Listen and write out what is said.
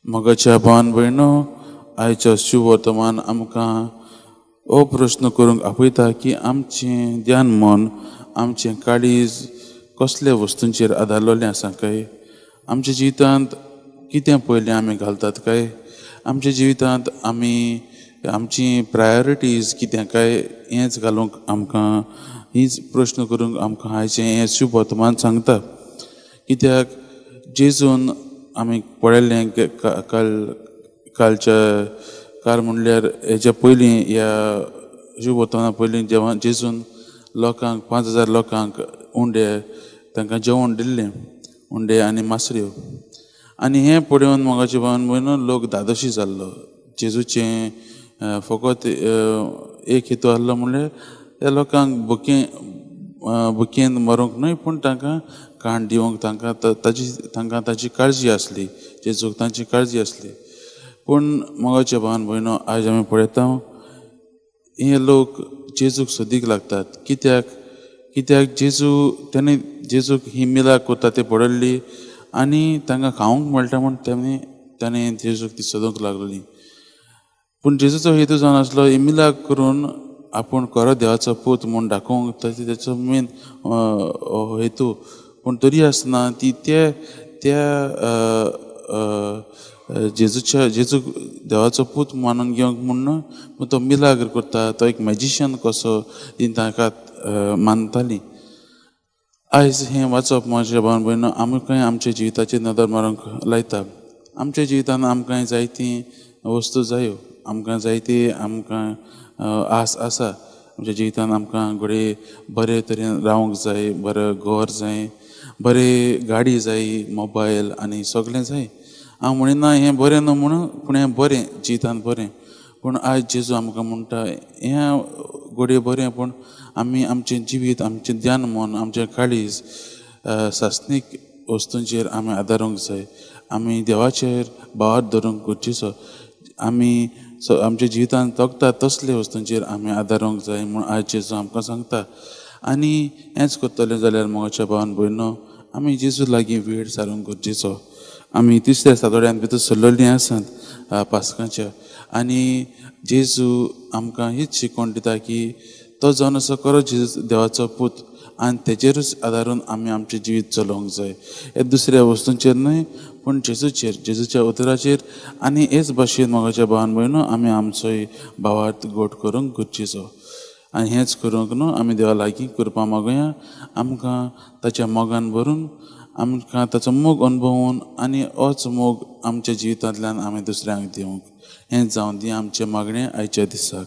मोगाच्या भावन भयणो, आयच्या शुभ वर्तमान आमकां हो प्रश्न करूंक आपयता की आमचें ध्यान मन, आमचें काळीज कसल्या वस्तूंचेर आदारलेलें आसा काय, आमच्या जिवितांत कितें पयलें आमी घालतात काय, आमच्या जिवितांत आमी आमची प्रायोरिटीज कितें काय हेंच घालूंक आमकां हीच प्रश्न करूंक आमकां आयचें हें शुभ वर्तमान सांगता. कित्याक जेजून आमी पळयल्लें कालच्या काल म्हणल्यार हेच्या पयलीं ह्या शुभ वर्तमाना पयलीं जेव्हा जेजून लोकांक 5,000 लोकांक उंडे तांकां जेवण दिल्लें, उंडे आनी मासऱ्यो. आनी हें पळोवन मोगाचें भावन भयणो लोक धादोशी जाल्लो. जेजूचें फकत एक हेतू आहलो म्हणल्यार त्या लोकांक भुकेन मरूंक न्हय, पूण तांकां खाण दिवंक तांकां ताची काळजी आसली. जेजूक तांची काळजी आसली. पूण मोगाचें भावन भयणो आयज आमी पळयता हे लोक जेजूक सोदीक लागतात. कित्याक जेजूक ही मिलाक करता ते पळयल्ली आनी तांकां खावंक मेळटा म्हूण ताणें जेजूक ती सोदूंक लागलेली. पूण जेजूचो हेतू जावन आसलो ही मिलाक करून आपूण खरो देवाचो पूत म्हूण दाखोवंक, ताचो मेन हेतू. पूण तरी आसतना ती त्या जेजूक देवाचो पूत मानून घेवंक म्हूण पूण तो मिलाग्र करता. तो एक मॅजिशियन कसो ती ताका मानताली. आयज हें वाचप म्हज्या भावन भयणो आमकांय आमच्या जिविताचेर नदर मारूंक लायता. आमच्या जिवितांत आमकां जायतीं वस्तू जायो, आमकां जायती आस आसा. आमच्या जिवितांत आमकां घडये बरे तरेन रावंक जाय, बरें घर जाय, बरी गाडी जाय, मोबायल आनी सगळें जाय. हांव म्हणिना हें बरें न्हू म्हणून, पूण हें बरें जिवितांत बरें. पूण आयज जेजू आमकां म्हणटा हें घडये बरें, पूण आमी आमचें जिवीत, आमचें ध्यान मन, आमचें काळीज सासणीक वस्तूंचेर आमी आदारूंक जाय. आमी देवाचेर भावार धरूंक गरजेचो. आमी आमच्या जिवितांत तगता तसले वस्तूंचेर आमी आदारूंक जाय म्हूण आयज जेजू आमकां सांगता. आनी हेंच करतलें जाल्यार मोगाच्या भावन भयणो आमी जेजू लागीं वेळ सारूंक गरजेचो. आमी तिसऱ्या सातोड्यान भितर सरलेलीं आसात पास्काच्या. आनी जेजू आमकां हीच शिकवण दिता की तो जावन आसा खरो देवाचो पूत आनी तेजेरूच आदारून आमी आमचें जिवीत चलोवंक जाय. हे दुसऱ्या वस्तूंचेर न्हय, पूण जेजूच्या उतराचेर. आनी हेच भाशेन मोगाच्या भावन भयणो आमी आमचोय भावार्थ गोड करूंक गरजेचो. आनी हेंच करूंक न्हू आमी देवा लागीं करपा मागुया. आमकां ताच्या मोगान भरून आमकां ताचो मोग अनुभवून आनी होच मोग आमच्या जिवितांतल्यान आमी दुसऱ्यांक दिवंक. हें जावन दी आमचें मागणें आयच्या दिसाक.